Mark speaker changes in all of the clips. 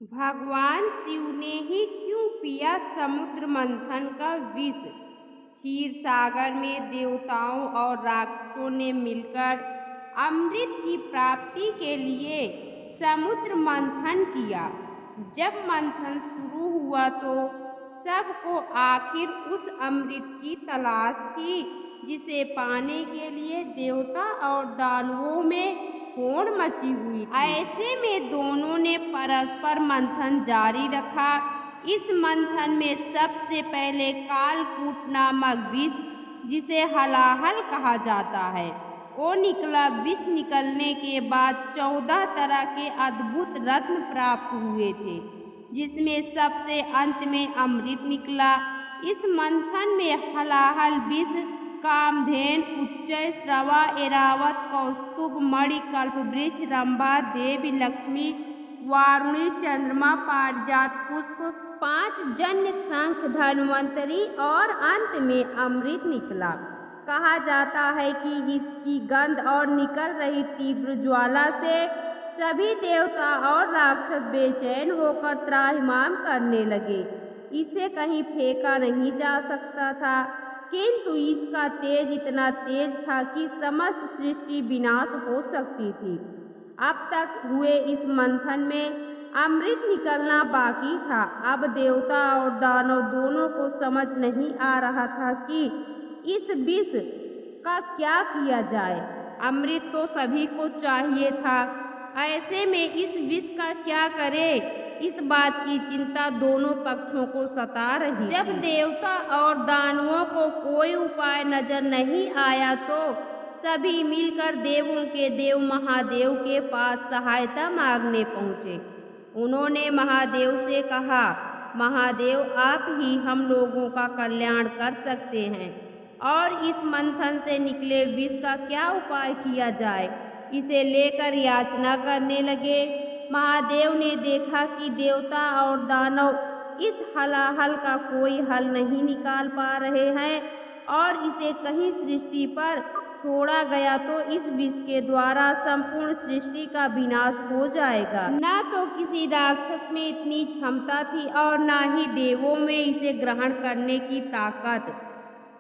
Speaker 1: भगवान शिव ने ही क्यों पिया समुद्र मंथन का विष। क्षीर सागर में देवताओं और राक्षसों ने मिलकर अमृत की प्राप्ति के लिए समुद्र मंथन किया। जब मंथन शुरू हुआ तो सबको आखिर उस अमृत की तलाश थी, जिसे पाने के लिए देवता और दानवों में होड़ मची हुई थी। ऐसे में दोनों ने परस्पर मंथन जारी रखा। इस मंथन में सबसे पहले कालकूट नामक विष, जिसे हलाहल कहा जाता है, वो निकला। विष निकलने के बाद 14 तरह के अद्भुत रत्न प्राप्त हुए थे, जिसमें सबसे अंत में अमृत निकला। इस मंथन में हलाहल विष, कामधेन, उच्चय, श्रवा, एरावत, कौस्तुभ, मणि, कल्पवृक्ष, रंभा, देवी लक्ष्मी, वारुणी, चंद्रमा, पारिजात पुष्प, 5 जन्य, शंख, धन्वंतरी और अंत में अमृत निकला। कहा जाता है कि इसकी गंध और निकल रही तीव्र ज्वाला से सभी देवता और राक्षस बेचैन होकर त्राहिमाम करने लगे। इसे कहीं फेंका नहीं जा सकता था, किंतु इसका तेज इतना तेज था कि समस्त सृष्टि विनाश हो सकती थी। अब तक हुए इस मंथन में अमृत निकलना बाकी था। अब देवता और दानव दोनों को समझ नहीं आ रहा था कि इस विष का क्या किया जाए। अमृत तो सभी को चाहिए था, ऐसे में इस विष का क्या करें, इस बात की चिंता दोनों पक्षों को सता रही। जब देवता और दानवों को कोई उपाय नजर नहीं आया तो सभी मिलकर देवों के देव महादेव के पास सहायता मांगने पहुँचे। उन्होंने महादेव से कहा, महादेव, आप ही हम लोगों का कल्याण कर सकते हैं, और इस मंथन से निकले विष का क्या उपाय किया जाए, इसे लेकर याचना करने लगे। महादेव ने देखा कि देवता और दानव इस हलाहल का कोई हल नहीं निकाल पा रहे हैं, और इसे कहीं सृष्टि पर छोड़ा गया तो इस विष के द्वारा संपूर्ण सृष्टि का विनाश हो जाएगा। न तो किसी राक्षस में इतनी क्षमता थी और न ही देवों में इसे ग्रहण करने की ताकत।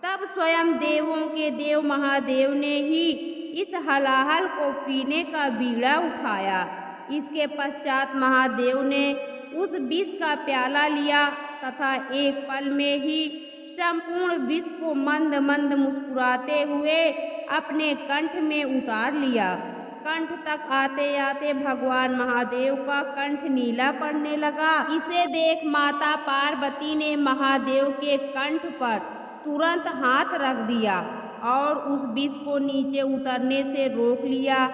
Speaker 1: तब स्वयं देवों के देव महादेव ने ही इस हलाहल को पीने का बीड़ा उठाया। इसके पश्चात महादेव ने उस विष का प्याला लिया तथा एक पल में ही संपूर्ण विष को मंद मंद मुस्कुराते हुए अपने कंठ में उतार लिया। कंठ तक आते आते भगवान महादेव का कंठ नीला पड़ने लगा। इसे देख माता पार्वती ने महादेव के कंठ पर तुरंत हाथ रख दिया और उस विष को नीचे उतरने से रोक लिया,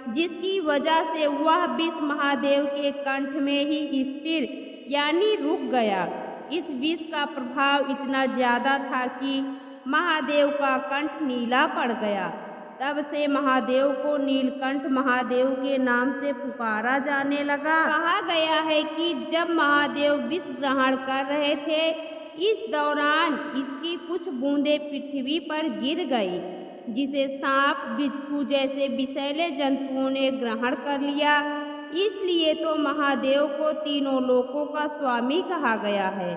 Speaker 1: जिसकी वजह से वह विष महादेव के कंठ में ही स्थिर यानी रुक गया। इस विष का प्रभाव इतना ज्यादा था कि महादेव का कंठ नीला पड़ गया। तब से महादेव को नीलकंठ महादेव के नाम से पुकारा जाने लगा। कहा गया है कि जब महादेव विष ग्रहण कर रहे थे, इस दौरान इसकी कुछ बूंदें पृथ्वी पर गिर गई, जिसे सांप, बिच्छू जैसे विषैले जंतुओं ने ग्रहण कर लिया। इसलिए तो महादेव को तीनों लोकों का स्वामी कहा गया है।